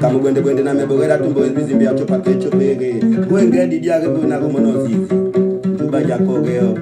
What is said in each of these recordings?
Kamu gwende na mebogera tumbo bizimbi ya chopa kecho pege. Gwenge didia gebo na gomono zizi. Juba jakogeo.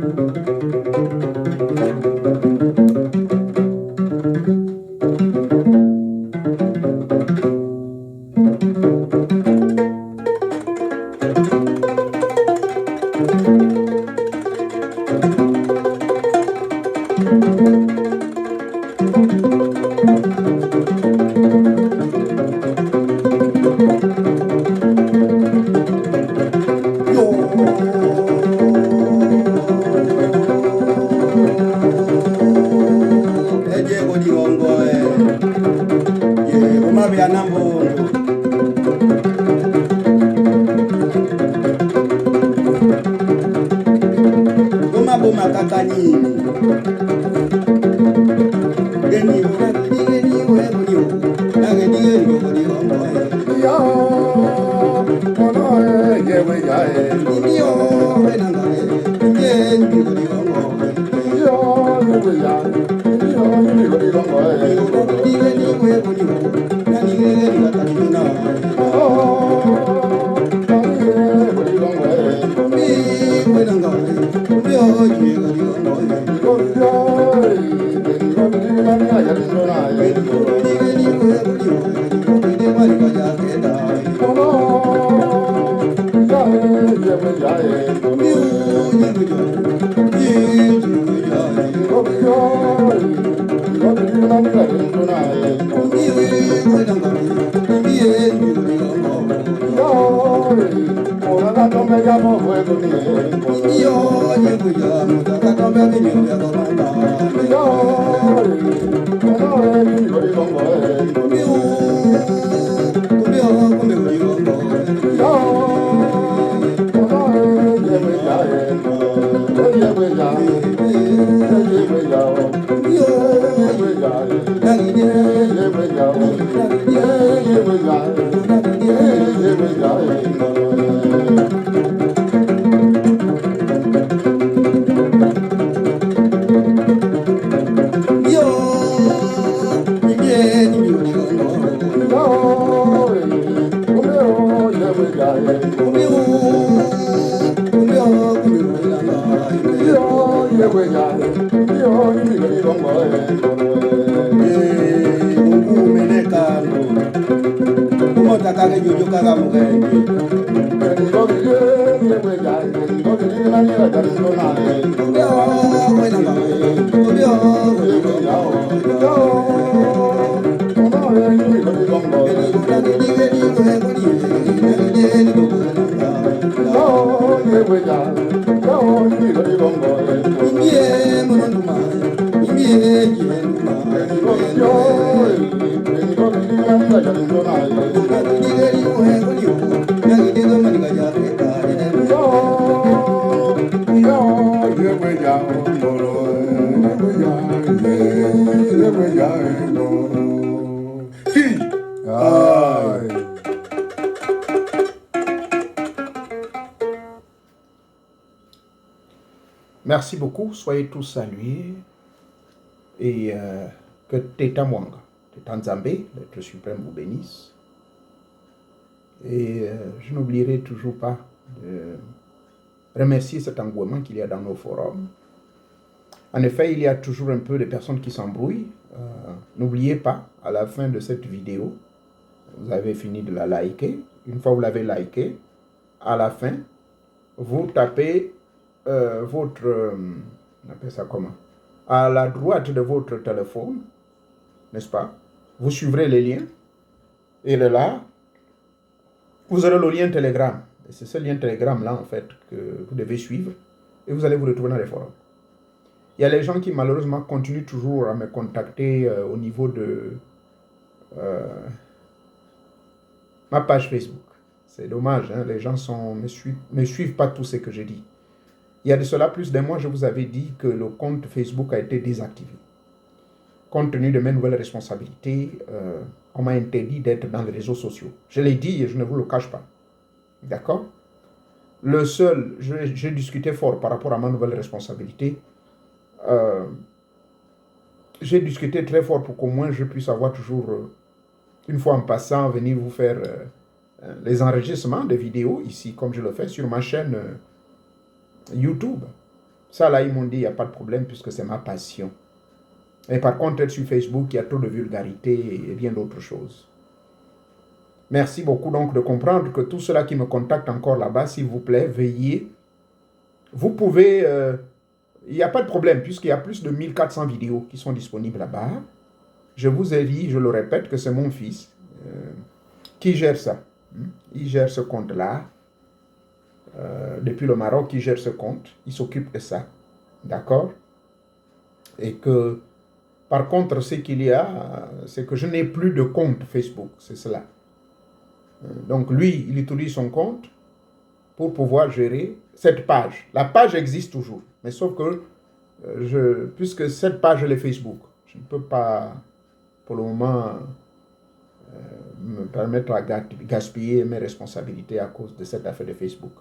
Merci beaucoup, soyez tous salués et que Teta Mwanga, Teta Nzambe, l'être suprême, vous bénisse. Et je n'oublierai toujours pas de remercier cet engouement qu'il y a dans nos forums. En effet, il y a toujours un peu de personnes qui s'embrouillent. N'oubliez pas, à la fin de cette vidéo, vous avez fini de la liker. Une fois que vous l'avez liké, à la fin, vous tapez votre, on appelle ça comment? À la droite de votre téléphone, n'est-ce pas? Vous suivrez les liens. Et là, vous aurez le lien Telegram. Et c'est ce lien Telegram-là, en fait, que vous devez suivre. Et vous allez vous retrouver dans les forums. Il y a les gens qui, malheureusement, continuent toujours à me contacter au niveau de ma page Facebook. C'est dommage, hein? Les gens me suivent pas tout ce que je dis. Il y a de cela plus d'un mois, je vous avais dit que le compte Facebook a été désactivé. Compte tenu de mes nouvelles responsabilités, on m'a interdit d'être dans les réseaux sociaux. Je l'ai dit et je ne vous le cache pas. D'accord? Le seul, j'ai discuté fort par rapport à ma nouvelle responsabilité. J'ai discuté très fort pour qu'au moins je puisse avoir toujours une fois en passant, venir vous faire les enregistrements de vidéos ici, comme je le fais sur ma chaîne YouTube. Ça, là, ils m'ont dit, il n'y a pas de problème puisque c'est ma passion. Et par contre, être sur Facebook, il y a trop de vulgarité et bien d'autres choses. Merci beaucoup donc de comprendre que tous ceux-là qui me contactent encore là-bas, s'il vous plaît, veillez. Vous pouvez... il n'y a pas de problème puisqu'il y a plus de 1400 vidéos qui sont disponibles là-bas. Je vous ai dit, je le répète, que c'est mon fils qui gère ça. Il gère ce compte-là. Depuis le Maroc, il gère ce compte. Il s'occupe de ça. D'accord? Et que, par contre, ce qu'il y a, c'est que je n'ai plus de compte Facebook. C'est cela. Donc, lui, il utilise son compte pour pouvoir gérer cette page. La page existe toujours. Mais sauf que, puisque cette page, elle est Facebook, je ne peux pas, pour le moment, me permettre à gaspiller mes responsabilités à cause de cette affaire de Facebook.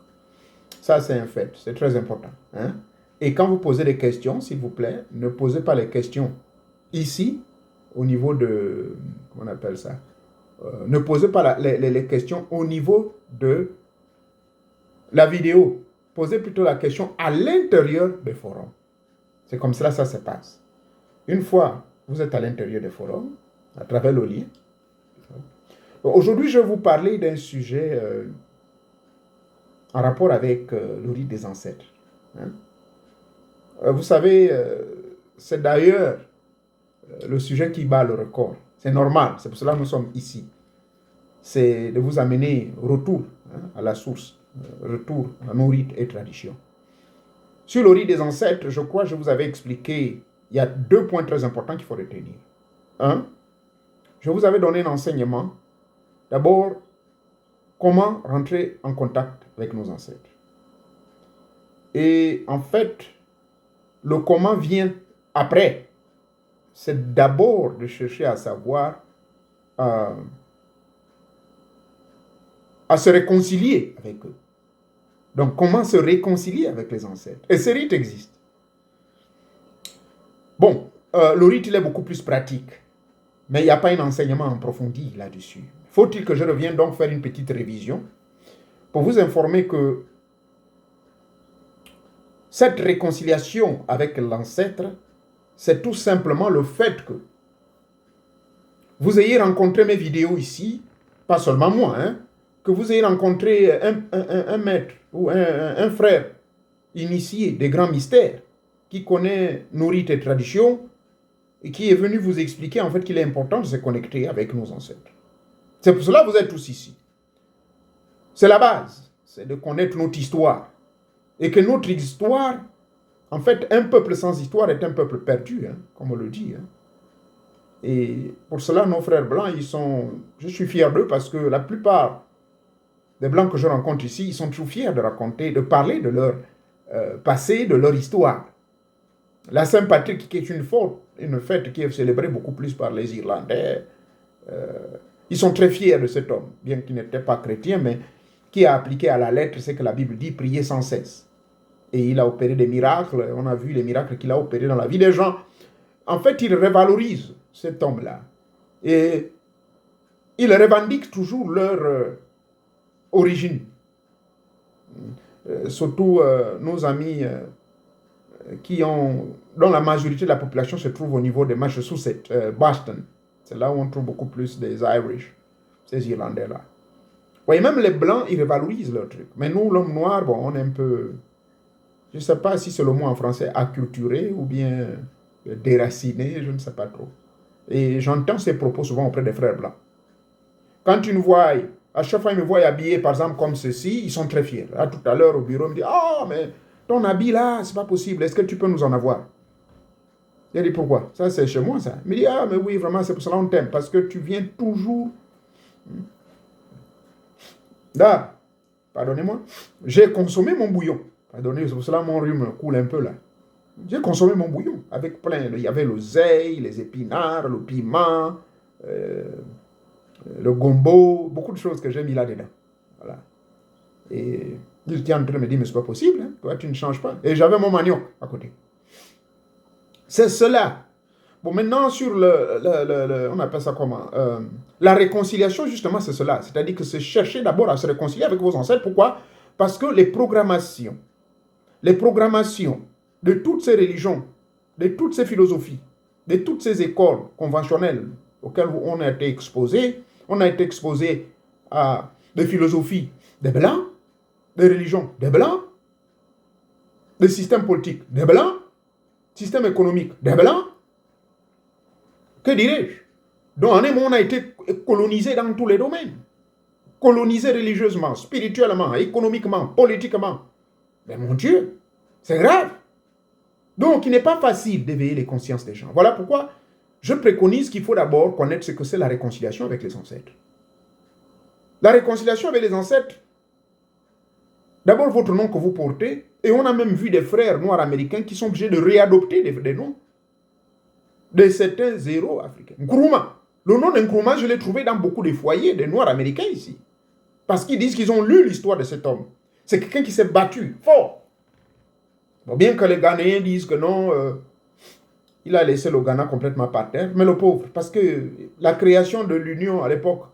Ça, c'est un fait. C'est très important. Hein? Et quand vous posez des questions, s'il vous plaît, ne posez pas les questions ici, au niveau de... Comment on appelle ça? Ne posez pas les questions au niveau de la vidéo. Posez plutôt la question à l'intérieur des forums. C'est comme ça, ça se passe. Une fois, vous êtes à l'intérieur des forums, à travers le lien. Aujourd'hui, je vais vous parler d'un sujet en rapport avec le rite des ancêtres. Hein? Vous savez, c'est d'ailleurs le sujet qui bat le record. C'est normal, c'est pour cela que nous sommes ici. C'est de vous amener retour à la source, retour à nos rites et traditions. Sur le rite des ancêtres, je crois que je vous avais expliqué, il y a 2 points très importants qu'il faut retenir. 1, je vous avais donné un enseignement. D'abord, comment rentrer en contact avec nos ancêtres. Et en fait, le comment vient après. C'est d'abord de chercher à savoir, à se réconcilier avec eux. Donc, comment se réconcilier avec les ancêtres? Et ces rites existent. Bon, le rite, il est beaucoup plus pratique. Mais il n'y a pas un enseignement approfondi là-dessus. Faut-il que je revienne donc faire une petite révision pour vous informer que cette réconciliation avec l'ancêtre, c'est tout simplement le fait que vous ayez rencontré mes vidéos ici, pas seulement moi, hein, que vous ayez rencontré un maître ou un frère initié des grands mystères qui connaît nos rites et traditions et qui est venu vous expliquer en fait qu'il est important de se connecter avec nos ancêtres. C'est pour cela que vous êtes tous ici. C'est la base, c'est de connaître notre histoire. Et que notre histoire, en fait, un peuple sans histoire est un peuple perdu, hein, comme on le dit. Hein. Et pour cela, nos frères blancs, je suis fier d'eux parce que la plupart des blancs que je rencontre ici, ils sont toujours fiers de raconter, de parler de leur passé, de leur histoire. La Saint-Patrick, qui est une fête qui est célébrée beaucoup plus par les Irlandais, ils sont très fiers de cet homme, bien qu'il n'était pas chrétien, mais qui a appliqué à la lettre ce que la Bible dit, prier sans cesse. Et il a opéré des miracles, on a vu les miracles qu'il a opérés dans la vie des gens. En fait, il revalorise cet homme-là. Et il revendique toujours leur origine. Surtout nos amis dont la majorité de la population se trouve au niveau de Massachusetts, Boston. C'est là où on trouve beaucoup plus des Irish, ces Irlandais-là. Oui, même les Blancs, ils revalorisent leur truc. Mais nous, l'homme noir, bon, on est un peu... Je ne sais pas si c'est le mot en français, acculturé ou bien déraciné, je ne sais pas trop. Et j'entends ces propos souvent auprès des frères blancs. Quand ils nous voient, à chaque fois ils me voient habillé, par exemple, comme ceci, ils sont très fiers. Là, tout à l'heure, au bureau, ils me disent « Ah, mais ton habit là, c'est pas possible. Est-ce que tu peux nous en avoir ?» J'ai dit « Pourquoi? Ça, c'est chez moi, ça. » Il me dit « Ah, mais oui, vraiment, c'est pour cela qu'on t'aime. Parce que tu viens toujours... » Là, pardonnez-moi, j'ai consommé mon bouillon. Pardonnez, c'est pour cela que mon rhume coule un peu là. J'ai consommé mon bouillon avec plein. Il y avait l'oseille, les épinards, le piment, le gombo, beaucoup de choses que j'ai mis là-dedans. Voilà. Et il était en train de me dire, mais c'est pas possible, hein? Toi tu ne changes pas. Et j'avais mon manioc à côté. C'est cela. Bon, maintenant, sur on appelle ça comment? La réconciliation, justement, c'est cela. C'est-à-dire que c'est chercher d'abord à se réconcilier avec vos ancêtres. Pourquoi? Parce que les programmations de toutes ces religions, de toutes ces philosophies, de toutes ces écoles conventionnelles auxquelles on a été exposé à des philosophies des Blancs, des religions des Blancs, des systèmes politiques des Blancs, système économique des Blancs. Que dirais-je? Donc, en un moment, on a été colonisé dans tous les domaines. Colonisé religieusement, spirituellement, économiquement, politiquement. Mais mon Dieu, c'est grave. Donc, il n'est pas facile d'éveiller les consciences des gens. Voilà pourquoi je préconise qu'il faut d'abord connaître ce que c'est la réconciliation avec les ancêtres. La réconciliation avec les ancêtres, d'abord votre nom que vous portez, et on a même vu des frères noirs américains qui sont obligés de réadopter des noms de certains héros africains. Nkrumah. Le nom de Nkrumah, je l'ai trouvé dans beaucoup de foyers des noirs américains ici. Parce qu'ils disent qu'ils ont lu l'histoire de cet homme. C'est quelqu'un qui s'est battu fort. Bon, bien que les Ghanéens disent que non, il a laissé le Ghana complètement par terre, mais le pauvre, parce que la création de l'Union à l'époque,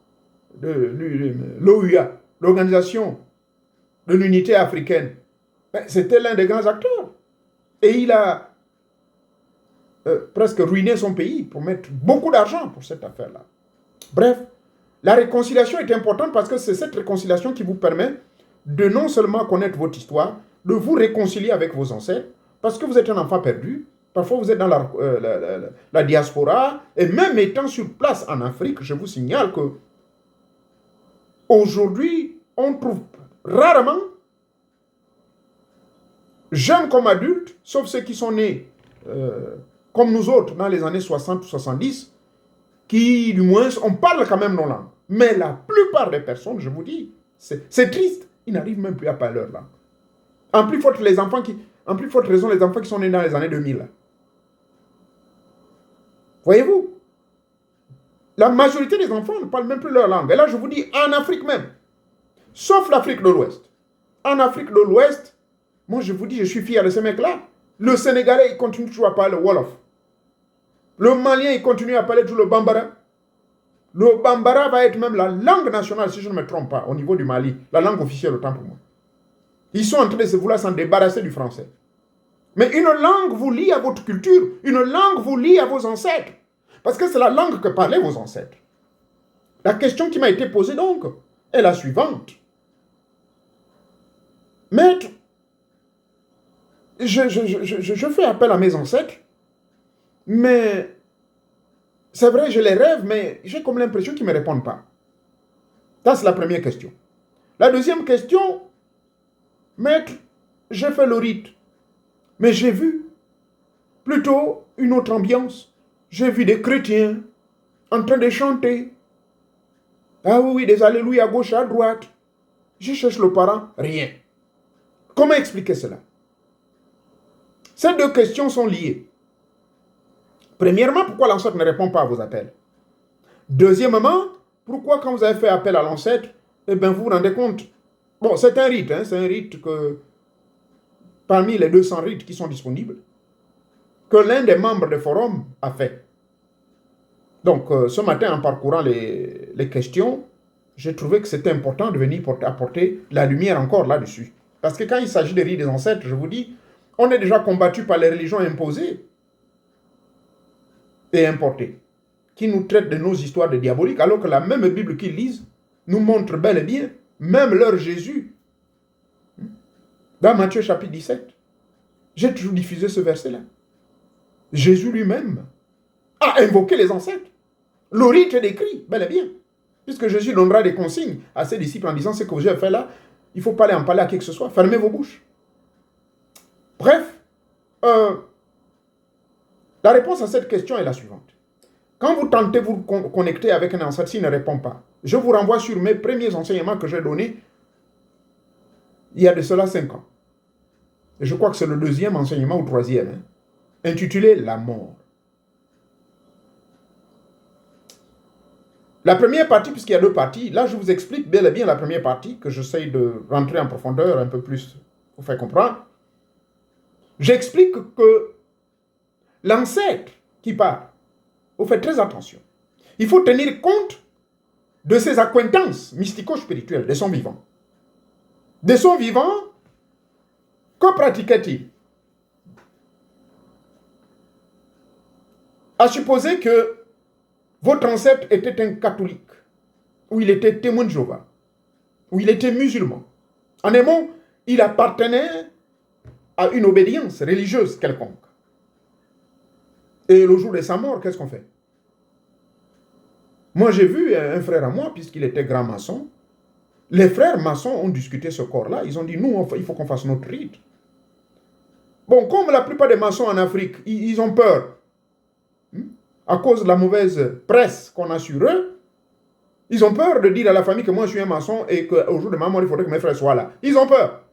de l'OUA, l'Organisation de l'Unité africaine, c'était l'un des grands acteurs. Et il a presque ruiné son pays pour mettre beaucoup d'argent pour cette affaire-là. Bref, la réconciliation est importante parce que c'est cette réconciliation qui vous permet de non seulement connaître votre histoire, de vous réconcilier avec vos ancêtres, parce que vous êtes un enfant perdu, parfois vous êtes dans la diaspora, et même étant sur place en Afrique, je vous signale que aujourd'hui, on trouve rarement, jeunes comme adultes, sauf ceux qui sont nés comme nous autres dans les années 60 ou 70, qui, du moins, on parle quand même nos langues. Mais la plupart des personnes, je vous dis, c'est triste, ils n'arrivent même plus à parler leur langue. En plus forte raison, les enfants qui sont nés dans les années 2000. Voyez-vous? La majorité des enfants ne parlent même plus leur langue. Et là, je vous dis, en Afrique même, sauf l'Afrique de l'Ouest. En Afrique de l'Ouest, moi, je vous dis, je suis fier de ces mecs-là. Le Sénégalais, il continue toujours à parler le Wolof. Le Malien, il continue à parler toujours le Bambara. Le Bambara va être même la langue nationale, si je ne me trompe pas, au niveau du Mali. La langue officielle, autant pour moi. Ils sont en train de vouloir s'en débarrasser du français. Mais une langue vous lie à votre culture. Une langue vous lie à vos ancêtres. Parce que c'est la langue que parlaient vos ancêtres. La question qui m'a été posée donc est la suivante. Maître, je fais appel à mes ancêtres, mais c'est vrai, je les rêve, mais j'ai comme l'impression qu'ils ne me répondent pas. Ça, c'est la première question. La deuxième question, maître, j'ai fait le rite, mais j'ai vu plutôt une autre ambiance. J'ai vu des chrétiens en train de chanter. Ah oui, des alléluia à gauche, à droite. Je cherche le parent, rien. Comment expliquer cela? Ces deux questions sont liées. Premièrement, pourquoi l'ancêtre ne répond pas à vos appels? Deuxièmement, pourquoi quand vous avez fait appel à l'ancêtre, eh bien vous vous rendez compte. Bon, c'est un rite que parmi les 200 rites qui sont disponibles, que l'un des membres du forum a fait. Donc, ce matin, en parcourant les questions, j'ai trouvé que c'était important de venir apporter la lumière encore là-dessus. Parce que quand il s'agit des rites des ancêtres, je vous dis, on est déjà combattu par les religions imposées et importées, qui nous traitent de nos histoires de diaboliques, alors que la même Bible qu'ils lisent nous montre bel et bien, même leur Jésus. Dans Matthieu chapitre 17, j'ai toujours diffusé ce verset-là. Jésus lui-même a invoqué les ancêtres. Le rite est décrit, bel et bien. Puisque Jésus donnera des consignes à ses disciples en disant ce que vous avez fait là, il ne faut pas aller en parler à qui que ce soit. Fermez vos bouches. Bref, la réponse à cette question est la suivante. Quand vous tentez de vous connecter avec un ancêtre, s'il ne répond pas, je vous renvoie sur mes premiers enseignements que j'ai donnés il y a de cela 5 ans. Et je crois que c'est le deuxième enseignement ou troisième, intitulé « La mort ». La première partie, puisqu'il y a 2 parties, là je vous explique bel et bien la première partie, que j'essaye de rentrer en profondeur un peu plus pour faire comprendre. J'explique que l'ancêtre qui part, faut faire très attention. Il faut tenir compte de ses acquaintances mystico-spirituelles, de son vivant. De son vivant, que pratiquait-il? À supposer que votre ancêtre était un catholique, ou il était témoin de Jéhovah, ou il était musulman. En un mot, il appartenait à une obédience religieuse quelconque. Et le jour de sa mort, qu'est-ce qu'on fait? Moi, j'ai vu un frère à moi, puisqu'il était grand maçon. Les frères maçons ont discuté ce corps-là. Ils ont dit, nous, il faut qu'on fasse notre rite. Bon, comme la plupart des maçons en Afrique, ils ont peur. À cause de la mauvaise presse qu'on a sur eux, ils ont peur de dire à la famille que moi, je suis un maçon et qu'au jour de ma mort, il faudrait que mes frères soient là. Ils ont peur.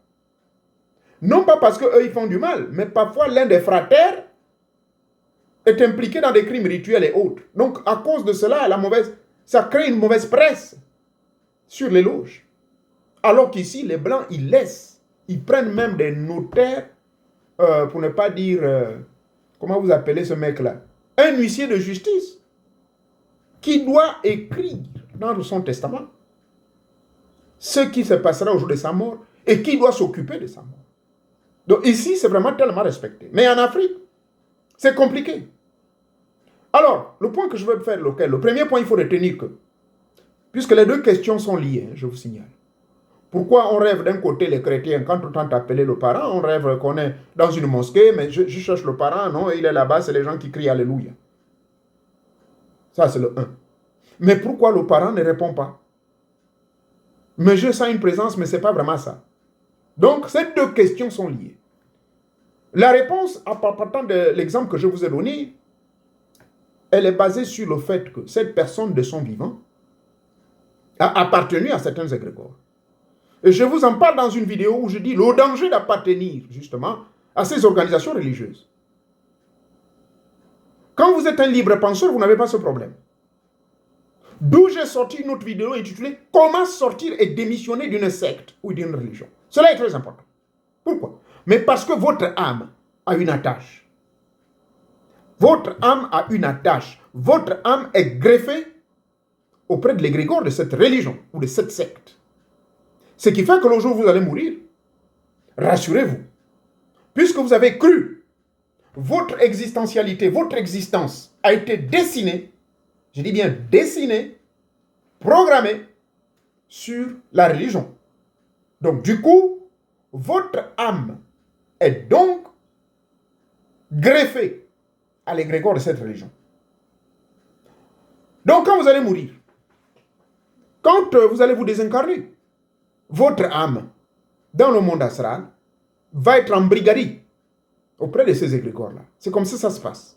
Non pas parce qu'eux, ils font du mal, mais parfois, l'un des fratères est impliqué dans des crimes rituels et autres. Donc, à cause de cela, ça crée une mauvaise presse sur les loges. Alors qu'ici, les Blancs, ils laissent. Ils prennent même des notaires, pour ne pas dire, comment vous appelez ce mec-là? Un huissier de justice qui doit écrire dans son testament ce qui se passera au jour de sa mort et qui doit s'occuper de sa mort. Donc ici, c'est vraiment tellement respecté. Mais en Afrique, c'est compliqué. Alors, le point que je veux faire, le premier point, il faut retenir que, puisque les deux questions sont liées, je vous signale. Pourquoi on rêve d'un côté les chrétiens, quand on tente d'appeler le parent, on rêve qu'on est dans une mosquée, mais je cherche le parent, non, il est là-bas, c'est les gens qui crient Alléluia. Ça, c'est le 1. Mais pourquoi le parent ne répond pas? Mais je sens une présence, mais ce n'est pas vraiment ça. Donc, ces deux questions sont liées. La réponse, à partir de l'exemple que je vous ai donné, elle est basée sur le fait que cette personne de son vivant a appartenu à certains égrégores. Et je vous en parle dans une vidéo où je dis le danger d'appartenir, justement, à ces organisations religieuses. Quand vous êtes un libre penseur, vous n'avez pas ce problème. D'où j'ai sorti une autre vidéo intitulée « Comment sortir et démissionner d'une secte ou d'une religion ». Cela est très important. Pourquoi? Mais parce que votre âme a une attache. Votre âme a une attache. Votre âme est greffée auprès de l'égrégore de cette religion ou de cette secte. Ce qui fait que le jour où vous allez mourir, rassurez-vous, puisque vous avez cru, votre existentialité, votre existence a été dessinée, je dis bien dessinée, programmée sur la religion. Donc du coup, votre âme est donc greffée à l'égrégore de cette religion. Donc quand vous allez mourir, quand vous allez vous désincarner, votre âme, dans le monde astral, va être en brigadie auprès de ces égrégores-là. C'est comme ça que ça se passe.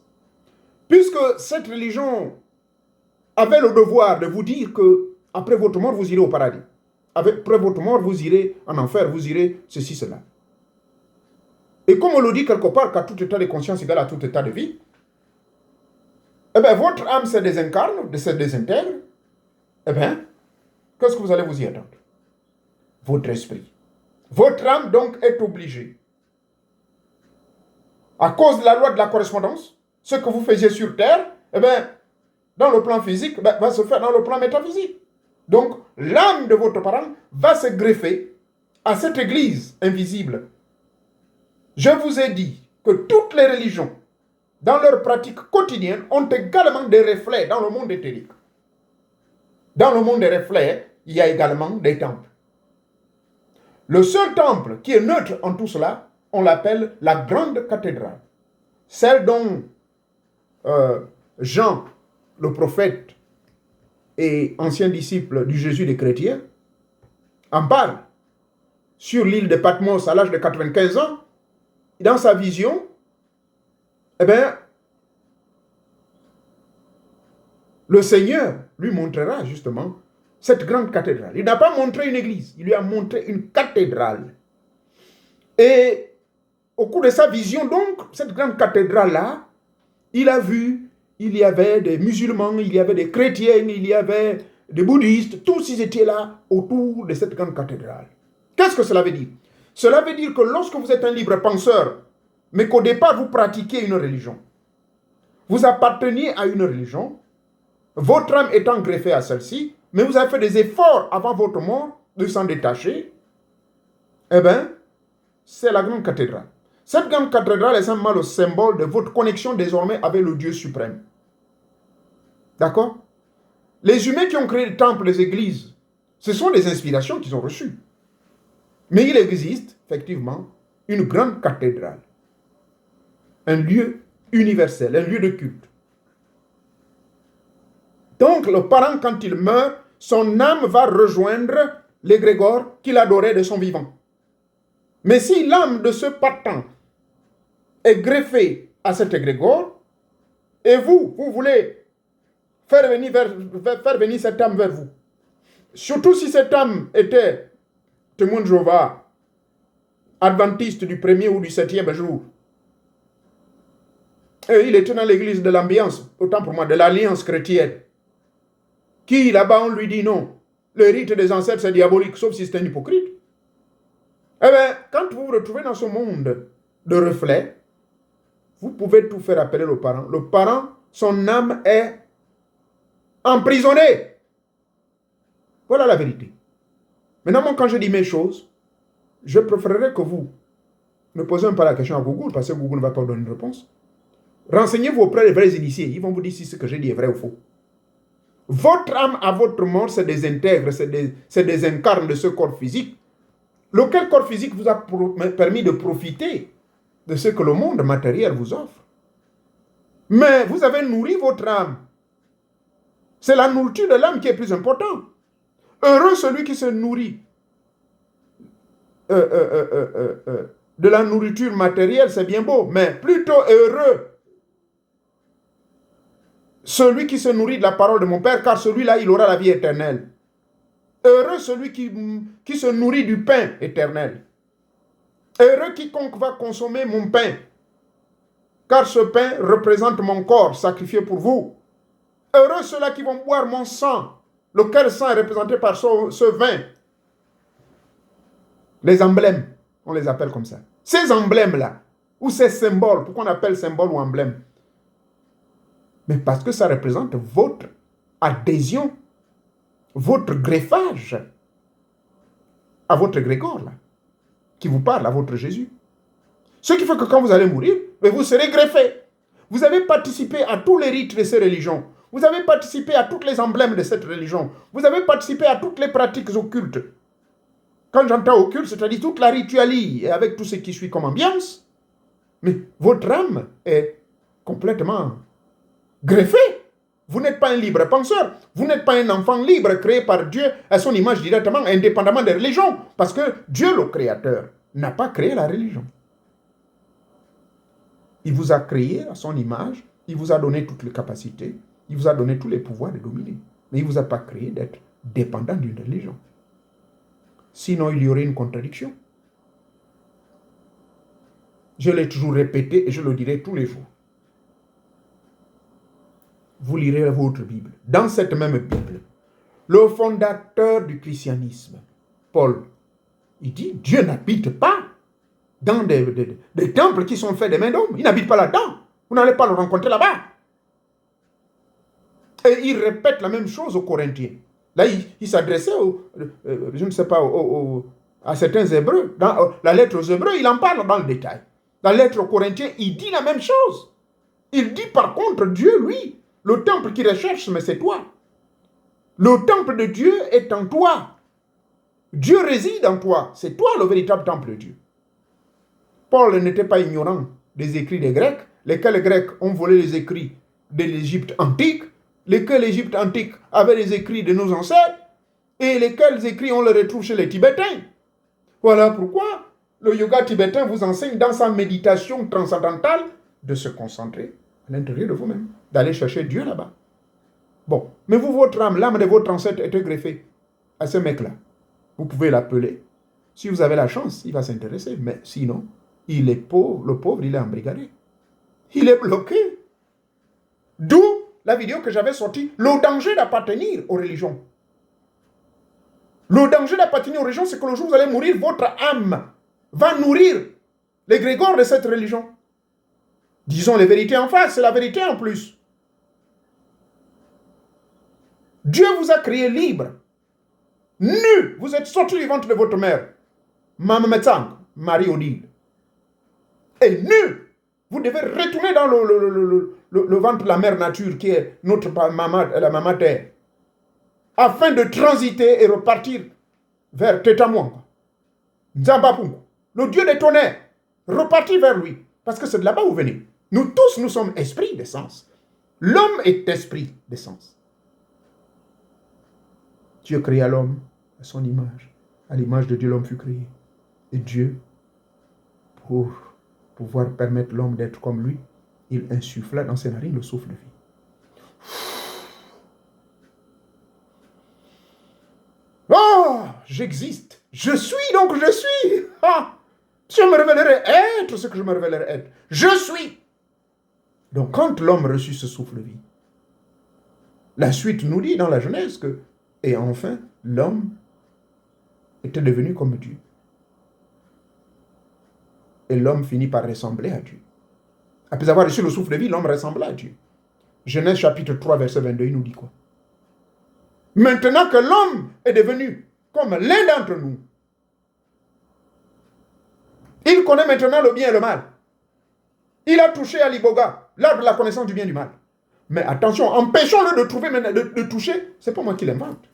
Puisque cette religion avait le devoir de vous dire que après votre mort, vous irez au paradis. Après votre mort, vous irez en enfer, vous irez ceci, cela. Et comme on le dit quelque part, qu'à tout état de conscience égale à tout état de vie, eh bien, votre âme se désincarne, se désintègre, eh bien, qu'est-ce que vous allez vous y attendre? Votre esprit. Votre âme, donc, est obligée. À cause de la loi de la correspondance, ce que vous faisiez sur Terre, eh bien, dans le plan physique, va se faire dans le plan métaphysique. Donc, l'âme de votre parent va se greffer à cette église invisible. Je vous ai dit que toutes les religions, dans leur pratique quotidienne, ont également des reflets dans le monde éthérique. Dans le monde des reflets, il y a également des temples. Le seul temple qui est neutre en tout cela, on l'appelle la grande cathédrale. Celle dont Jean, le prophète et ancien disciple du Jésus des chrétiens, en parle sur l'île de Patmos à l'âge de 95 ans. Dans sa vision, eh bien, le Seigneur lui montrera justement cette grande cathédrale. Il n'a pas montré une église, il lui a montré une cathédrale. Et au cours de sa vision, donc, cette grande cathédrale-là, il a vu, il y avait des musulmans, il y avait des chrétiens, il y avait des bouddhistes, tous ils étaient là autour de cette grande cathédrale. Qu'est-ce que cela veut dire? Cela veut dire que lorsque vous êtes un libre penseur, mais qu'au départ vous pratiquez une religion, vous apparteniez à une religion, votre âme étant greffée à celle-ci, mais vous avez fait des efforts avant votre mort de s'en détacher, eh bien, c'est la grande cathédrale. Cette grande cathédrale est simplement le symbole de votre connexion désormais avec le Dieu suprême. D'accord? Les humains qui ont créé les temples, les églises, ce sont des inspirations qu'ils ont reçues. Mais il existe, effectivement, une grande cathédrale. Un lieu universel, un lieu de culte. Donc, le parent, quand il meurt, son âme va rejoindre l'égrégore qu'il adorait de son vivant. Mais si l'âme de ce partant est greffée à cet égrégore, et vous voulez faire venir cette âme vers vous, surtout si cette âme était témoin de Jéhovah, adventiste du 1er ou du 7e jour, et il était dans l'église de l'ambiance, autant pour moi, de l'alliance chrétienne, qui là-bas on lui dit non, le rite des ancêtres c'est diabolique, sauf si c'est un hypocrite. Eh bien, quand vous vous retrouvez dans ce monde de reflets, vous pouvez tout faire appeler le parent. Le parent, son âme est emprisonnée. Voilà la vérité. Maintenant, moi, quand je dis mes choses, je préférerais que vous ne posez pas la question à Google, parce que Google ne va pas vous donner une réponse. Renseignez-vous auprès des vrais initiés. Ils vont vous dire si ce que j'ai dit est vrai ou faux. Votre âme à votre mort se désintègre, se désincarne de ce corps physique. Lequel corps physique vous a permis de profiter de ce que le monde matériel vous offre. Mais vous avez nourri votre âme. C'est la nourriture de l'âme qui est plus importante. Heureux celui qui se nourrit de la nourriture matérielle, c'est bien beau, mais plutôt heureux celui qui se nourrit de la parole de mon Père, car celui-là, il aura la vie éternelle. Heureux celui qui se nourrit du pain éternel. Heureux quiconque va consommer mon pain, car ce pain représente mon corps sacrifié pour vous. Heureux ceux-là qui vont boire mon sang, lequel sang est représenté par ce vin. Les emblèmes, on les appelle comme ça. Ces emblèmes-là, ou ces symboles, pourquoi on appelle symbole ou emblème? Mais parce que ça représente votre adhésion, votre greffage à votre égrégore, là, qui vous parle, à votre Jésus. Ce qui fait que quand vous allez mourir, vous serez greffé. Vous avez participé à tous les rites de ces religions. Vous avez participé à tous les emblèmes de cette religion. Vous avez participé à toutes les pratiques occultes. Quand j'entends occulte, c'est-à-dire toute la ritualité avec tout ce qui suit comme ambiance. Mais votre âme est complètement greffée. Vous n'êtes pas un libre penseur. Vous n'êtes pas un enfant libre créé par Dieu à son image directement, indépendamment des religions. Parce que Dieu, le Créateur, n'a pas créé la religion. Il vous a créé à son image. Il vous a donné toutes les capacités. Il vous a donné tous les pouvoirs de dominer. Mais il ne vous a pas créé d'être dépendant d'une religion. Sinon, il y aurait une contradiction. Je l'ai toujours répété et je le dirai tous les jours. Vous lirez votre Bible. Dans cette même Bible, le fondateur du christianisme, Paul, il dit, Dieu n'habite pas dans des temples qui sont faits des mains d'hommes. Il n'habite pas là-dedans. Vous n'allez pas le rencontrer là-bas. Et il répète la même chose aux Corinthiens. Là, il s'adressait, je ne sais pas, à certains Hébreux. Dans la lettre aux Hébreux, il en parle dans le détail. Dans la lettre aux Corinthiens, il dit la même chose. Il dit par contre, Dieu, lui, le temple qu'il recherche, mais c'est toi. Le temple de Dieu est en toi. Dieu réside en toi. C'est toi le véritable temple de Dieu. Paul n'était pas ignorant des écrits des Grecs, lesquels les Grecs ont volé les écrits de l'Égypte antique, lesquels l'Égypte antique avait les écrits de nos ancêtres, et lesquels écrits on les retrouve chez les Tibétains. Voilà pourquoi le yoga tibétain vous enseigne dans sa méditation transcendantale de se concentrer à l'intérieur de vous-même, d'aller chercher Dieu là-bas. Bon, mais vous, votre âme, l'âme de votre ancêtre était greffée à ce mec-là. Vous pouvez l'appeler. Si vous avez la chance, il va s'intéresser. Mais sinon, il est pauvre, le pauvre, il est embrigadé. Il est bloqué. D'où la vidéo que j'avais sortie, le danger d'appartenir aux religions. Le danger d'appartenir aux religions, c'est que le jour où vous allez mourir, votre âme va nourrir l'égrégore de cette religion. Disons les vérités en face, c'est la vérité en plus. Dieu vous a créé libre. Nu, vous êtes sorti du ventre de votre mère. Maman Metsang, Marie-Odile. Et nu, vous devez retourner dans le ventre de la mère nature qui est notre maman, la maman terre, afin de transiter et repartir vers Tetamouanga, Nzambapungu, le Dieu des tonnerres, repartir vers lui, parce que c'est de là-bas où vous venez. Nous tous, nous sommes esprits d'essence. L'homme est esprit d'essence. Dieu créa l'homme à son image. À l'image de Dieu, l'homme fut créé. Et Dieu, pour pouvoir permettre l'homme d'être comme lui, il insuffla dans ses narines le souffle de vie. Oh, j'existe. Je suis donc je suis. Ah, je me révélerai être ce que je me révélerai être. Je suis. Donc quand l'homme reçut ce souffle de vie, la suite nous dit dans la Genèse que, et enfin, l'homme était devenu comme Dieu. Et l'homme finit par ressembler à Dieu. Après avoir reçu le souffle de vie, l'homme ressembla à Dieu. Genèse chapitre 3, verset 22, il nous dit quoi? Maintenant que l'homme est devenu comme l'un d'entre nous, il connaît maintenant le bien et le mal. Il a touché à l'iboga, l'arbre de la connaissance du bien et du mal. Mais attention, empêchons-le de trouver, de toucher, c'est pas moi qui l'invente.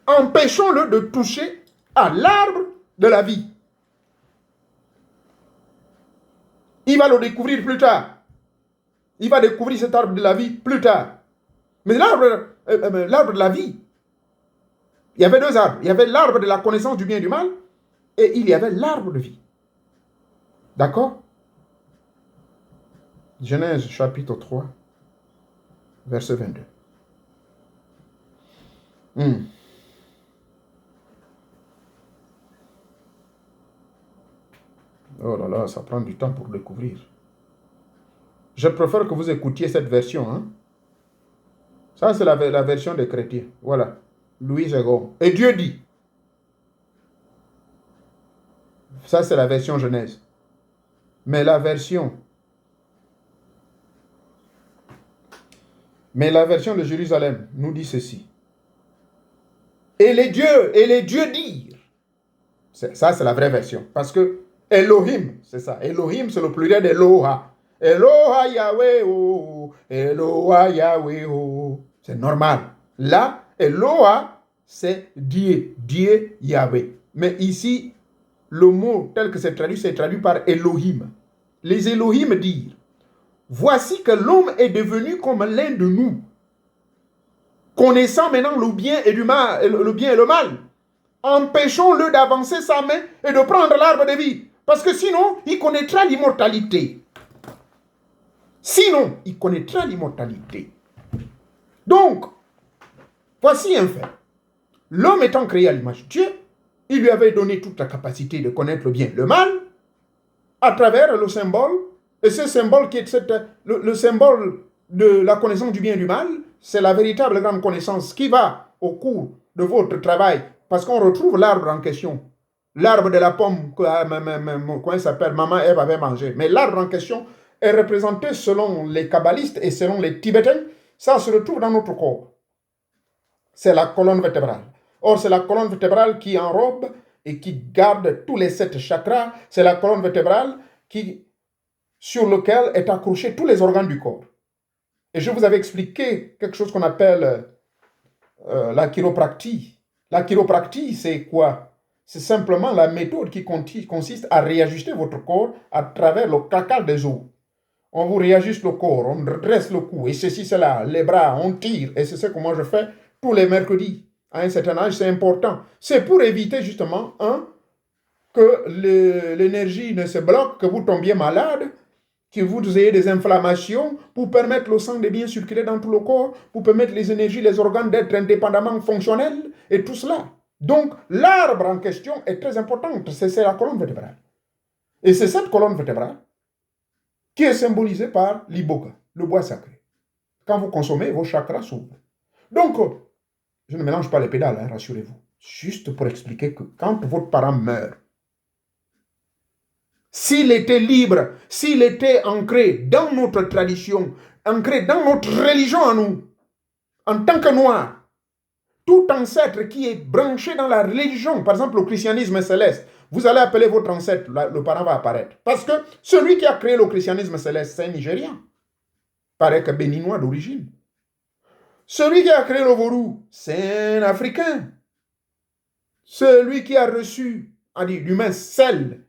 Empêchons-le de toucher à l'arbre de la vie. Il va le découvrir plus tard. Il va découvrir cet arbre de la vie plus tard. Mais l'arbre de la vie, il y avait deux arbres. Il y avait l'arbre de la connaissance du bien et du mal et il y avait l'arbre de vie. D'accord? Genèse chapitre 3, verset 22. Oh là là, ça prend du temps pour découvrir. Je préfère que vous écoutiez cette version. Hein? Ça, c'est la version des chrétiens. Voilà. Louis II. Et Dieu dit. Ça, c'est la version Genèse. Mais la version de Jérusalem nous dit ceci. Et les dieux dirent. Ça, c'est la vraie version. Parce que Elohim, c'est ça. Elohim, c'est le pluriel d'Eloha. Eloha Yahweh, oh. Eloha Yahweh, oh. C'est normal. Là, Eloha, c'est Dieu. Dieu Yahweh. Mais ici, le mot tel que c'est traduit par Elohim. Les Elohim dirent, voici que l'homme est devenu comme l'un de nous, connaissant maintenant le bien et le mal. Empêchons-le d'avancer sa main et de prendre l'arbre de vie. Parce que sinon, il connaîtra l'immortalité. Sinon, il connaîtra l'immortalité. Donc, voici un fait. L'homme étant créé à l'image de Dieu, il lui avait donné toute la capacité de connaître le bien et le mal à travers le symbole. Et ce symbole qui est le symbole de la connaissance du bien et du mal, c'est la véritable grande connaissance qui va au cours de votre travail. Parce qu'on retrouve l'arbre en question. L'arbre de la pomme, comment il s'appelle, maman Ève avait mangé. Mais l'arbre en question est représenté selon les kabbalistes et selon les tibétains. Ça se retrouve dans notre corps. C'est la colonne vertébrale. Or, c'est la colonne vertébrale qui enrobe et qui garde tous les 7 chakras. C'est la colonne vertébrale sur laquelle est accroché tous les organes du corps. Et je vous avais expliqué quelque chose qu'on appelle la chiropractie. La chiropractie, c'est quoi? C'est simplement la méthode qui consiste à réajuster votre corps à travers le cacal des os. On vous réajuste le corps, on dresse le cou, et ceci, cela, les bras, on tire. Et c'est ce que moi je fais tous les mercredis. À un certain âge, c'est important. C'est pour éviter justement, que l'énergie ne se bloque, que vous tombiez malade, que vous ayez des inflammations, pour permettre le sang de bien circuler dans tout le corps, pour permettre les énergies, les organes d'être indépendamment fonctionnels, et tout cela. Donc, l'arbre en question est très important, c'est la colonne vertébrale. Et c'est cette colonne vertébrale qui est symbolisée par l'iboga, le bois sacré. Quand vous consommez, vos chakras s'ouvrent. Donc, je ne mélange pas les pédales, hein, rassurez-vous. Juste pour expliquer que quand votre parent meurt, s'il était libre, s'il était ancré dans notre tradition, ancré dans notre religion à nous, en tant que Noirs, tout ancêtre qui est branché dans la religion, par exemple le christianisme céleste, vous allez appeler votre ancêtre, le parent va apparaître. Parce que celui qui a créé le christianisme céleste, c'est un Nigérian. Paraît que béninois d'origine. Celui qui a créé le vaudou, c'est un Africain. Celui qui a reçu, du moins celle,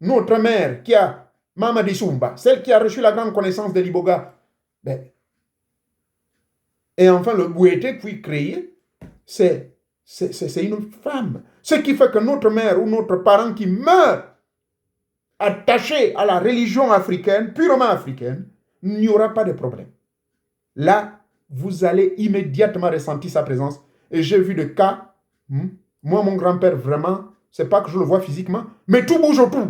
notre mère, qui a Mamadi Soumba, celle qui a reçu la grande connaissance de l'Iboga. Ben, et enfin, le Bouété qui créé, c'est une femme. Ce qui fait que notre mère ou notre parent qui meurt attaché à la religion africaine, purement africaine, il n'y aura pas de problème. Là, vous allez immédiatement ressentir sa présence. Et j'ai vu des cas, moi, mon grand-père, vraiment, c'est pas que je le vois physiquement, mais tout bouge autour.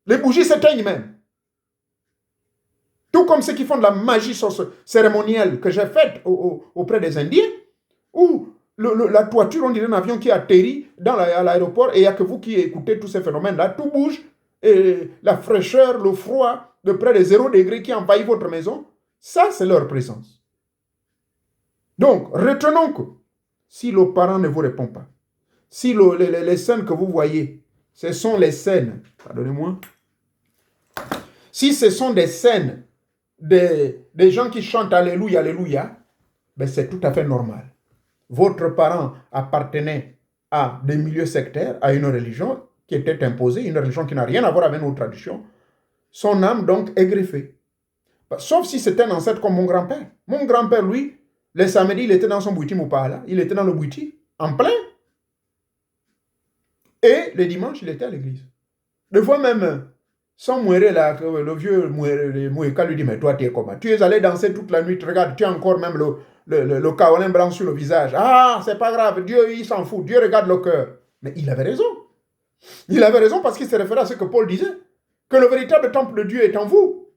Les bougies s'éteignent même. Tout comme ceux qui font de la magie cérémonielle que j'ai faite auprès des Indiens, où la toiture, on dirait un avion qui atterrit à l'aéroport et il n'y a que vous qui écoutez tous ces phénomènes-là. Tout bouge et la fraîcheur, le froid de près de 0 degré qui envahit votre maison, ça, c'est leur présence. Donc, retenons que si le parent ne vous répond pas, si les scènes que vous voyez, ce sont les scènes, pardonnez-moi, si ce sont des scènes des gens qui chantent Alléluia, Alléluia, ben c'est tout à fait normal. Votre parent appartenait à des milieux sectaires, à une religion qui était imposée, une religion qui n'a rien à voir avec nos traditions. Son âme, donc, est greffée. Sauf si c'était un ancêtre comme mon grand-père. Mon grand-père, lui, les samedis, il était dans son bouti Moupala, il était dans le bouti, en plein. Et les dimanches, il était à l'église. Des fois même, sans mourir là, le vieux Moueka lui dit, mais toi, tu es comment? Tu es allé danser toute la nuit, regarde, tu as encore même le kaolin blanc sur le visage. Ah, c'est pas grave, Dieu, il s'en fout, Dieu regarde le cœur. Mais il avait raison. Il avait raison parce qu'il se référait à ce que Paul disait, que le véritable temple de Dieu est en vous.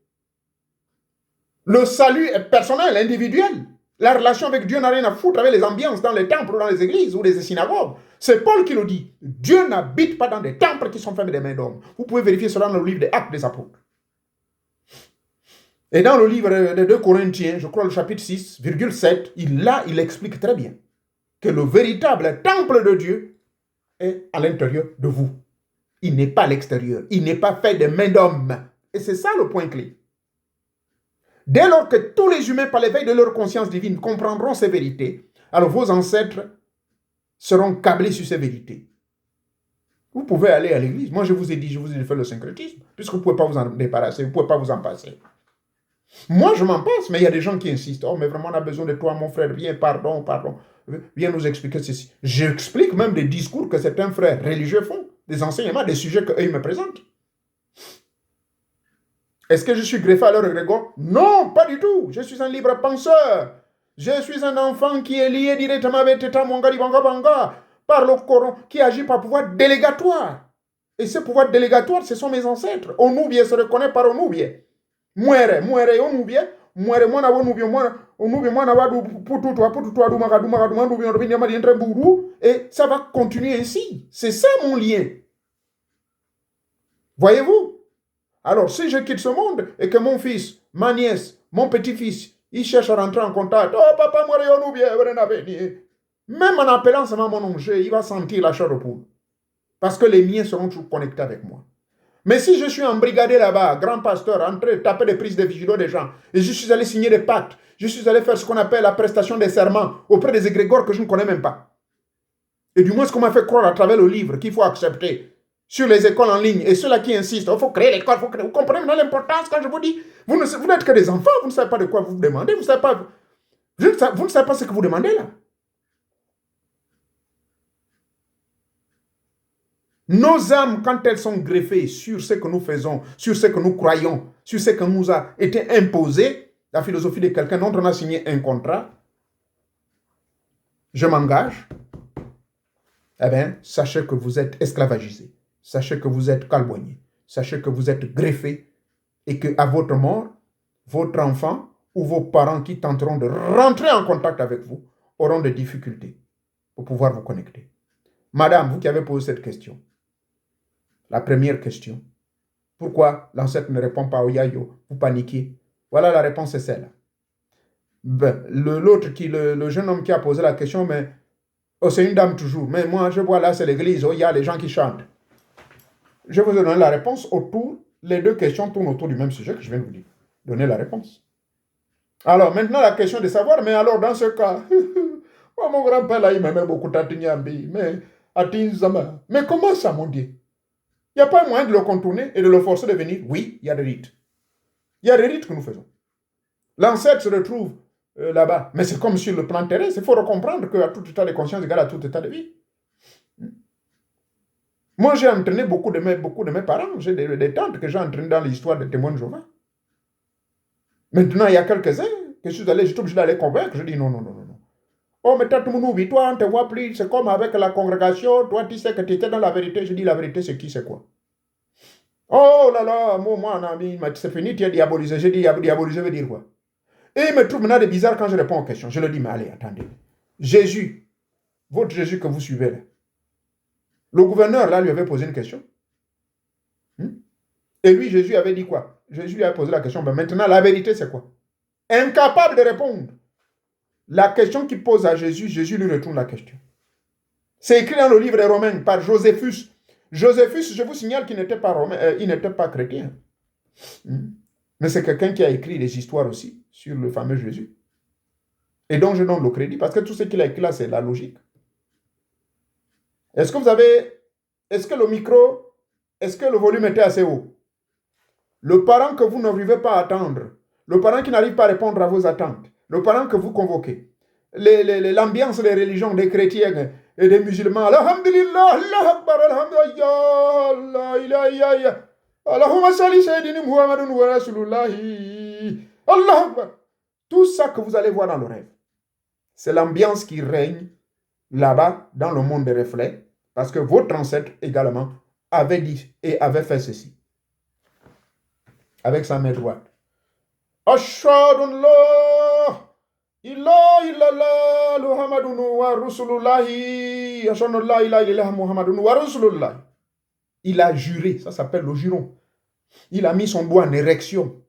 Le salut est personnel, individuel. La relation avec Dieu n'a rien à foutre avec les ambiances dans les temples, dans les églises ou les synagogues. C'est Paul qui le dit. Dieu n'habite pas dans des temples qui sont faits des mains d'hommes. Vous pouvez vérifier cela dans le livre des Actes des Apôtres. Et dans le livre des 2 Corinthiens, je crois le chapitre 6,7, il explique très bien que le véritable temple de Dieu est à l'intérieur de vous. Il n'est pas à l'extérieur. Il n'est pas fait des mains d'hommes. Et c'est ça le point clé. Dès lors que tous les humains, par l'éveil de leur conscience divine, comprendront ces vérités, alors vos ancêtres seront câblés sur ces vérités. Vous pouvez aller à l'église. Moi, je vous ai dit de faire le syncrétisme, puisque vous ne pouvez pas vous en débarrasser, vous ne pouvez pas vous en passer. Moi, je m'en passe, mais il y a des gens qui insistent. Oh, mais vraiment, on a besoin de toi, mon frère. Viens, pardon. Viens nous expliquer ceci. J'explique même des discours que certains frères religieux font, des enseignements, des sujets qu'eux me présentent. Est-ce que je suis greffé à leur égrégore? Non, pas du tout. Je suis un libre penseur. Je suis un enfant qui est lié directement avec Teta Mwanga Banga Banga par le Coran, qui agit par pouvoir délégatoire. Et ce pouvoir délégatoire, ce sont mes ancêtres. Onubie se reconnaît par Onubie. Muere Onubie. Muere mwana Onubie, Onubie mwana wadu pututua du magadou. Et ça va continuer ainsi. C'est ça mon lien. Voyez-vous? Alors, si je quitte ce monde et que mon fils, ma nièce, mon petit-fils, il cherche à rentrer en contact, oh papa, moi, même en appelant seulement mon nom, il va sentir la chair de poule. Parce que les miens seront toujours connectés avec moi. Mais si je suis embrigadé là-bas, grand pasteur, entré, taper des prises de vigilance des gens, et je suis allé signer des pactes, je suis allé faire ce qu'on appelle la prestation des serments auprès des égrégores que je ne connais même pas. Et du moins, ce qu'on m'a fait croire à travers le livre qu'il faut accepter sur les écoles en ligne, et ceux-là qui insistent, il faut créer l'école, vous comprenez maintenant l'importance quand je vous dis, vous n'êtes que des enfants, vous ne savez pas de quoi vous demandez, vous ne savez pas ce que vous demandez là. Nos âmes, quand elles sont greffées sur ce que nous faisons, sur ce que nous croyons, sur ce que nous a été imposé, la philosophie de quelqu'un dont on a signé un contrat, je m'engage, eh bien, sachez que vous êtes esclavagisés. Sachez que vous êtes calboignés. Sachez que vous êtes greffés et qu'à votre mort, votre enfant ou vos parents qui tenteront de rentrer en contact avec vous auront des difficultés pour pouvoir vous connecter. Madame, vous qui avez posé cette question, la première question, Pourquoi l'ancêtre ne répond pas au yayo? Vous paniquez. Voilà la réponse, c'est celle-là. Ben, le jeune homme qui a posé la question, mais oh, c'est une dame toujours. Mais moi, je vois là, c'est l'église. Oh, il y a les gens qui chantent. Je vous ai donné la réponse autour. Les deux questions tournent autour du même sujet que je viens de vous dire. Donner la réponse. Alors, maintenant, la question de savoir, mais alors, dans ce cas, moi, mon grand-père, là, il m'aimait beaucoup Tatignambi, mais Atinzama. Mais comment ça, mon Dieu? Il n'y a pas moyen de le contourner et de le forcer de venir? Oui, il y a des rites. Il y a des rites que nous faisons. L'ancêtre se retrouve là-bas. Mais c'est comme sur le plan terrestre. Il faut comprendre qu'à tout état de conscience égale à tout état de vie. Moi, j'ai entraîné beaucoup de mes parents. J'ai des tantes que j'ai entraînées dans l'histoire des témoins de Jéhovah. Maintenant, il y a quelques-uns que je suis obligé d'aller convaincre. Je dis non. Oh, mais toi, toi, on ne te voit plus. C'est comme avec la congrégation. Toi, tu sais que tu étais dans la vérité. Je dis la vérité, c'est qui, c'est quoi? Oh là là, moi, mon ami, c'est fini, tu es diabolisé. J'ai dit diabolisé veut dire quoi? Et il me trouve maintenant de bizarre quand je réponds aux questions. Je leur dis, mais allez, attendez. Jésus, votre Jésus que vous suivez là, le gouverneur là lui avait posé une question. Et lui, Jésus avait dit quoi? Jésus lui a posé la question, mais maintenant la vérité c'est quoi? Incapable de répondre. La question qu'il pose à Jésus, Jésus lui retourne la question. C'est écrit dans le livre des Romains par Joséphus. Joséphus, je vous signale qu'il n'était pas romain, il n'était pas chrétien. Mais c'est quelqu'un qui a écrit des histoires aussi sur le fameux Jésus. Et donc je donne le crédit parce que tout ce qu'il a écrit là, c'est la logique. Est-ce que le micro, est-ce que le volume était assez haut? Le parent que vous n'arrivez pas à attendre, le parent qui n'arrive pas à répondre à vos attentes, le parent que vous convoquez, l'ambiance des religions, des chrétiens et des musulmans, Alhamdulillah, Allah Akbar, Alhamdulillah, Allahumma salli sayyidina Muhammadun wa rasulullahi, Allah Akbar. Tout ça que vous allez voir dans le rêve, c'est l'ambiance qui règne là-bas dans le monde des reflets, parce que votre ancêtre également avait dit et avait fait ceci. Avec sa main droite. Ashhadu la ilaha illallah Muhammadun wa rasulullahi. Ashhadu la ilaha illallah Muhammadun wa rasulullahi. Il a juré, ça s'appelle le juron. Il a mis son doigt en érection.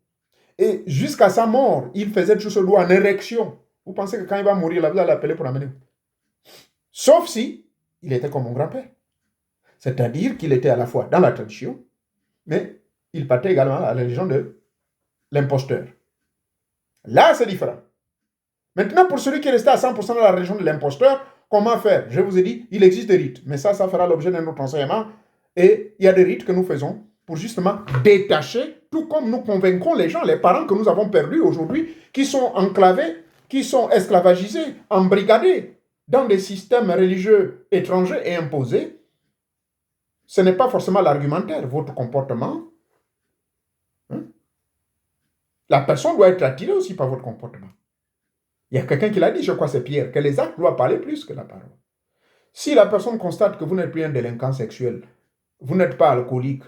Et jusqu'à sa mort, il faisait toujours ce doigt en érection. Vous pensez que quand il va mourir, là, vous allez l'appeler pour l'amener? Sauf si il était comme mon grand-père. C'est-à-dire qu'il était à la fois dans la tradition, mais il partait également à la religion de l'imposteur. Là, c'est différent. Maintenant, pour celui qui est resté à 100% dans la religion de l'imposteur, comment faire? Je vous ai dit, il existe des rites, mais ça fera l'objet d'un autre enseignement. Et il y a des rites que nous faisons pour justement détacher, tout comme nous convaincrons les gens, les parents que nous avons perdus aujourd'hui, qui sont enclavés, qui sont esclavagisés, embrigadés dans des systèmes religieux étrangers et imposés. Ce n'est pas forcément l'argumentaire, votre comportement. La personne doit être attirée aussi par votre comportement. Il y a quelqu'un qui l'a dit, je crois c'est Pierre, que les actes doivent parler plus que la parole. Si la personne constate que vous n'êtes plus un délinquant sexuel, vous n'êtes pas alcoolique,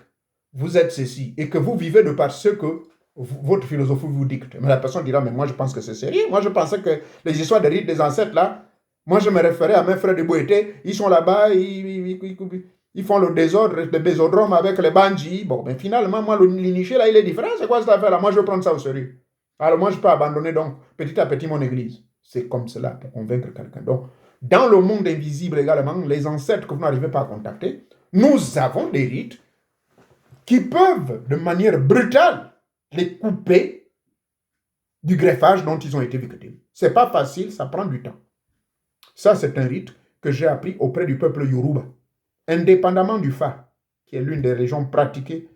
vous êtes ceci, et que vous vivez de par ce que votre philosophie vous dicte, mais la personne dira, mais moi je pense que c'est sérieux. Moi je pensais que les histoires de rites des ancêtres là, moi je me référais à mes frères de Boété, ils sont là-bas, ils font le désordre, le bésodrome avec les bandits. Bon, mais finalement, moi, l'initié, là, il est différent. C'est quoi cette affaire-là? Moi, je vais prendre ça au sérieux. Alors, moi, je peux abandonner, donc, petit à petit, mon église. C'est comme cela pour convaincre quelqu'un. Donc, dans le monde invisible également, les ancêtres que vous n'arrivez pas à contacter, nous avons des rites qui peuvent, de manière brutale, les couper du greffage dont ils ont été victimes. C'est pas facile, ça prend du temps. Ça, c'est un rite que j'ai appris auprès du peuple Yoruba. Indépendamment du Fa, qui est l'une des religions pratiquées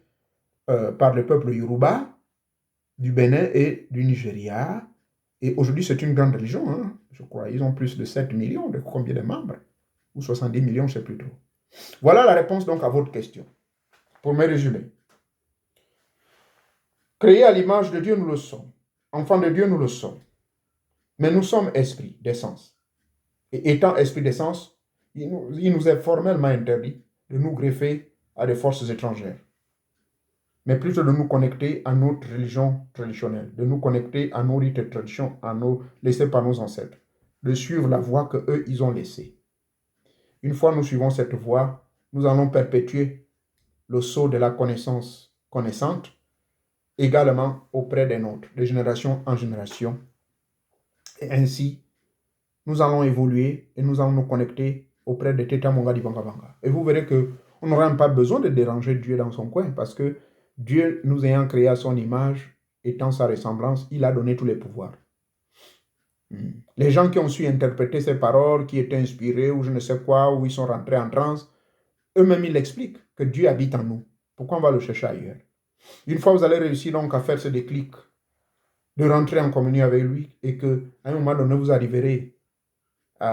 par le peuple Yoruba, du Bénin et du Nigeria. Et aujourd'hui, c'est une grande religion, hein, je crois. Ils ont plus de 7 millions, de combien de membres? Ou 70 millions, je ne sais plus trop. Voilà la réponse donc à votre question. Pour me résumer. Créés à l'image de Dieu, nous le sommes. Enfants de Dieu, nous le sommes. Mais nous sommes esprits d'essence. Et étant esprit d'essence, il nous est formellement interdit de nous greffer à des forces étrangères, mais plutôt de nous connecter à notre religion traditionnelle, de nous connecter à nos rites et traditions, laissés par nos ancêtres, de suivre la voie qu'eux, ils ont laissée. Une fois nous suivons cette voie, nous allons perpétuer le sceau de la connaissance connaissante, également auprès des nôtres, de génération en génération. Et ainsi, nous allons évoluer et nous allons nous connecter auprès de Teta Monga Dibanga Banga. Et vous verrez qu'on n'aura même pas besoin de déranger Dieu dans son coin, parce que Dieu, nous ayant créé à son image, étant sa ressemblance, il a donné tous les pouvoirs. Les gens qui ont su interpréter ces paroles, qui étaient inspirés ou je ne sais quoi, ou ils sont rentrés en transe, eux-mêmes ils l'expliquent, que Dieu habite en nous. Pourquoi on va le chercher ailleurs? Une fois vous allez réussir donc à faire ce déclic, de rentrer en communion avec lui, et qu'à un moment donné vous arriverez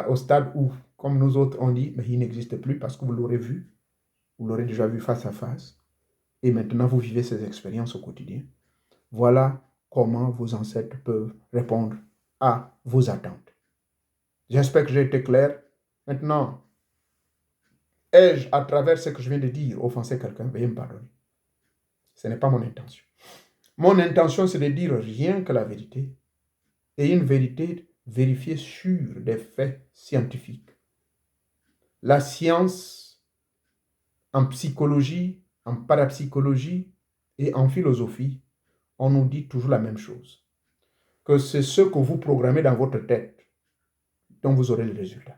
au stade où, comme nous autres on dit, mais il n'existe plus parce que vous l'aurez vu, vous l'aurez déjà vu face à face, et maintenant vous vivez ces expériences au quotidien. Voilà comment vos ancêtres peuvent répondre à vos attentes. J'espère que j'ai été clair. Maintenant, ai-je, à travers ce que je viens de dire, offensé quelqu'un? Veuillez me pardonner. Ce n'est pas mon intention. Mon intention, c'est de dire rien que la vérité, et une vérité vérifiée sur des faits scientifiques. La science, en psychologie, en parapsychologie et en philosophie, on nous dit toujours la même chose, que c'est ce que vous programmez dans votre tête dont vous aurez le résultat.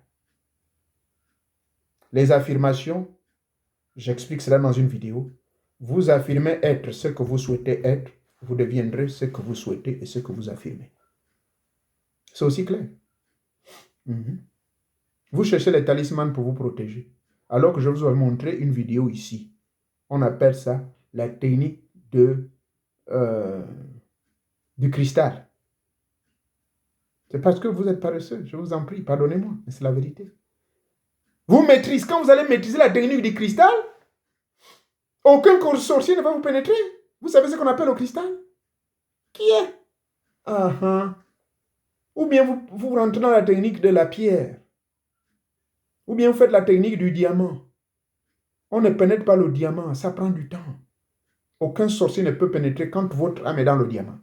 Les affirmations, j'explique cela dans une vidéo. Vous affirmez être ce que vous souhaitez être, vous deviendrez ce que vous souhaitez et ce que vous affirmez. C'est aussi clair. Vous cherchez les talismans pour vous protéger. Alors que je vous ai montré une vidéo ici. On appelle ça la technique du cristal. C'est parce que vous êtes paresseux. Je vous en prie, pardonnez-moi, mais c'est la vérité. Vous maîtrisez, quand vous allez maîtriser la technique du cristal, aucun sorcier ne va vous pénétrer. Vous savez ce qu'on appelle le cristal? Qui est? Ou bien vous rentrez dans la technique de la pierre. Ou bien vous faites la technique du diamant. On ne pénètre pas le diamant, ça prend du temps. Aucun sorcier ne peut pénétrer quand votre âme est dans le diamant.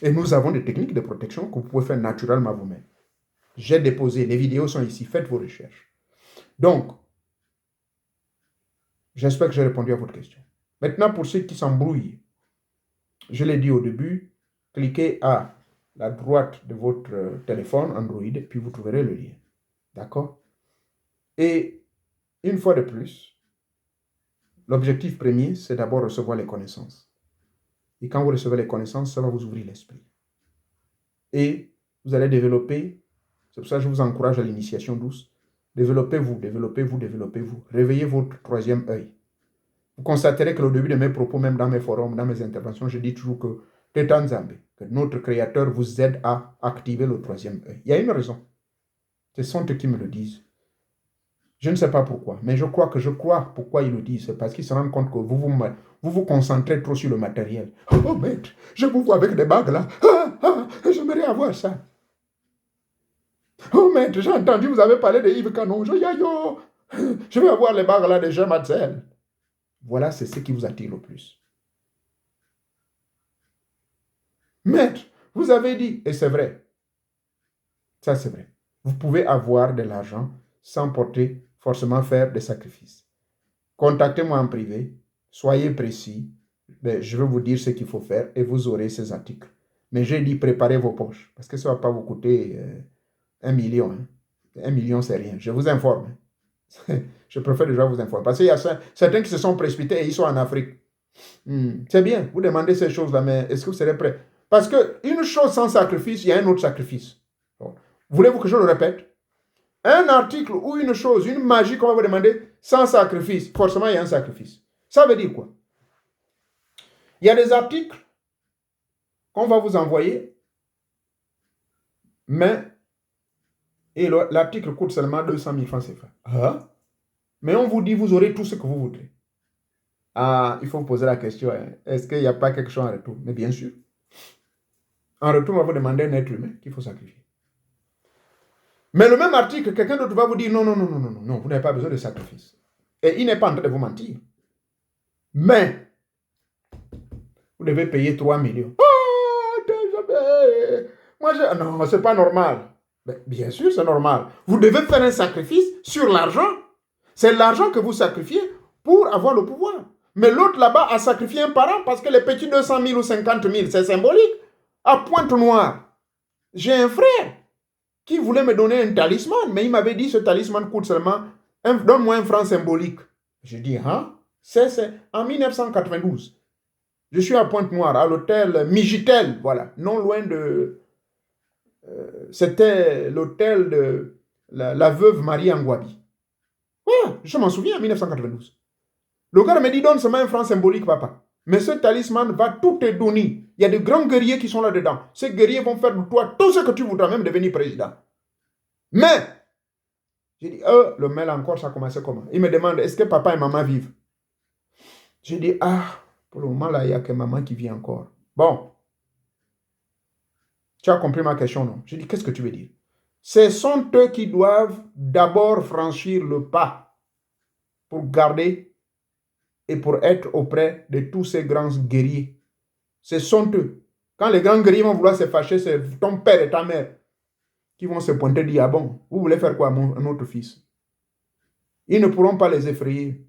Et nous avons des techniques de protection que vous pouvez faire naturellement vous-même. J'ai déposé, les vidéos sont ici, faites vos recherches. Donc, j'espère que j'ai répondu à votre question. Maintenant, pour ceux qui s'embrouillent, je l'ai dit au début, cliquez à la droite de votre téléphone Android, puis vous trouverez le lien. D'accord? Et une fois de plus, l'objectif premier, c'est d'abord recevoir les connaissances. Et quand vous recevez les connaissances, ça va vous ouvrir l'esprit. Et vous allez développer, c'est pour ça que je vous encourage à l'initiation douce, développez-vous, développez-vous, développez-vous. Réveillez votre troisième œil. Vous constaterez que au début de mes propos, même dans mes forums, dans mes interventions, je dis toujours que Teta Nzambe, que notre Créateur vous aide à activer le troisième œil. Il y a une raison. Ce sont eux qui me le disent. Je ne sais pas pourquoi, mais je crois pourquoi ils le disent. C'est parce qu'ils se rendent compte que vous concentrez trop sur le matériel. Oh maître, je vous vois avec des bagues là. J'aimerais avoir ça. Oh maître, j'ai entendu, vous avez parlé de Yves Canon. Je vais avoir les bagues là de Jean Matzel. Voilà, c'est ce qui vous attire le plus. Maître, vous avez dit, et c'est vrai. Ça, c'est vrai. Vous pouvez avoir de l'argent sans forcément faire des sacrifices. Contactez-moi en privé, soyez précis, je vais vous dire ce qu'il faut faire et vous aurez ces articles. Mais j'ai dit préparez vos poches, parce que ça ne va pas vous coûter 1 million. 1 million, c'est rien. Je vous informe. Je préfère déjà vous informer. Parce qu'il y a certains qui se sont précipités et ils sont en Afrique. C'est bien, vous demandez ces choses-là, mais est-ce que vous serez prêts? Parce qu'une chose sans sacrifice, il y a un autre sacrifice. Bon. Voulez-vous que je le répète? Un article ou une chose, une magie qu'on va vous demander sans sacrifice, forcément il y a un sacrifice. Ça veut dire quoi? Il y a des articles qu'on va vous envoyer, mais l'article coûte seulement 200 000 francs CFA. Mais on vous dit vous aurez tout ce que vous voudrez. Il faut vous poser la question, est-ce qu'il n'y a pas quelque chose en retour? Mais bien sûr. En retour, on va vous demander un être humain qu'il faut sacrifier. Mais le même article, quelqu'un d'autre va vous dire non, vous n'avez pas besoin de sacrifice. Et il n'est pas en train de vous mentir. Mais, vous devez payer 3 millions. Non, c'est pas normal. Mais bien sûr, c'est normal. Vous devez faire un sacrifice sur l'argent. C'est l'argent que vous sacrifiez pour avoir le pouvoir. Mais l'autre là-bas a sacrifié un parent parce que les petits 200 000 ou 50 000, c'est symbolique. À Pointe-Noire, j'ai un frère qui voulait me donner un talisman, mais il m'avait dit ce talisman coûte seulement, donne-moi un franc symbolique. Je dis, hein? C'est en 1992. Je suis à Pointe-Noire, à l'hôtel Migitel, voilà, non loin de... c'était l'hôtel de la veuve Marie Angwabi. Ouais, je m'en souviens, en 1992. Le gars me dit, donne seulement un franc symbolique, papa. Mais ce talisman va tout te donner. Il y a de grands guerriers qui sont là-dedans. Ces guerriers vont faire de toi tout ce que tu voudras, même devenir président. Mais, j'ai dit, le mail encore, ça a commencé comment? Il me demande, est-ce que papa et maman vivent? J'ai dit, pour le moment, là, il n'y a que maman qui vit encore. Bon. Tu as compris ma question, non? J'ai dit, qu'est-ce que tu veux dire? Ce sont eux qui doivent d'abord franchir le pas pour garder et pour être auprès de tous ces grands guerriers. Ce sont eux. Quand les grands guerriers vont vouloir se fâcher, c'est ton père et ta mère qui vont se pointer et dire, ah bon, vous voulez faire quoi à notre fils? Ils ne pourront pas les effrayer.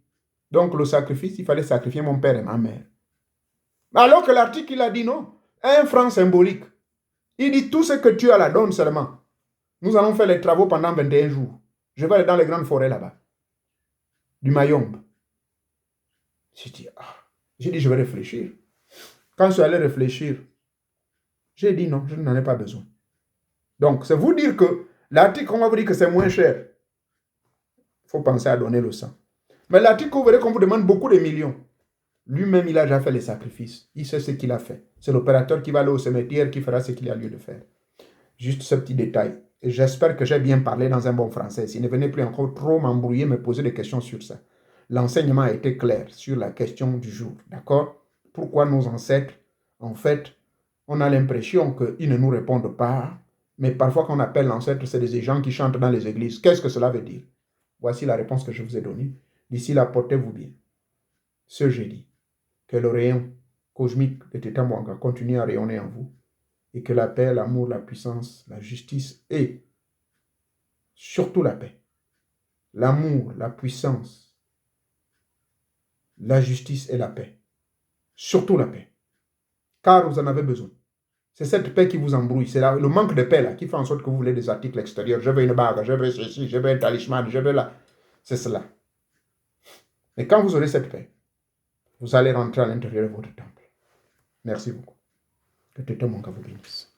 Donc le sacrifice, il fallait sacrifier mon père et ma mère. Alors que l'article, il a dit non. Un franc symbolique. Il dit tout ce que tu as la donne seulement. Nous allons faire les travaux pendant 21 jours. Je vais aller dans les grandes forêts là-bas. Du Mayombe. J'ai dit, je vais réfléchir. Quand je suis allé réfléchir, j'ai dit non, je n'en ai pas besoin. Donc, c'est vous dire que l'article, on va vous dire que c'est moins cher. Il faut penser à donner le sang. Mais l'article, vous verrez qu'on vous demande beaucoup de millions. Lui-même, il a déjà fait les sacrifices. Il sait ce qu'il a fait. C'est l'opérateur qui va aller au cimetière qui fera ce qu'il a lieu de faire. Juste ce petit détail. Et j'espère que j'ai bien parlé dans un bon français. S'il ne venait plus encore trop m'embrouiller, me poser des questions sur ça. L'enseignement a été clair sur la question du jour. D'accord? Pourquoi nos ancêtres, en fait, on a l'impression qu'ils ne nous répondent pas. Mais parfois, quand on appelle l'ancêtre, c'est des gens qui chantent dans les églises. Qu'est-ce que cela veut dire? Voici la réponse que je vous ai donnée. D'ici là, portez-vous bien. Ce jeudi, que le rayon cosmique de Teta Mwanga continue à rayonner en vous et que la paix, l'amour, la puissance, la justice et surtout la paix, l'amour, la puissance, la justice et la paix, surtout la paix, car vous en avez besoin. C'est cette paix qui vous embrouille, c'est le manque de paix là qui fait en sorte que vous voulez des articles extérieurs. Je veux une bague, je veux ceci, je veux un talisman, je veux là. C'est cela. Mais quand vous aurez cette paix, vous allez rentrer à l'intérieur de votre temple. Merci beaucoup. Que Teta Mwanga vous bénisse.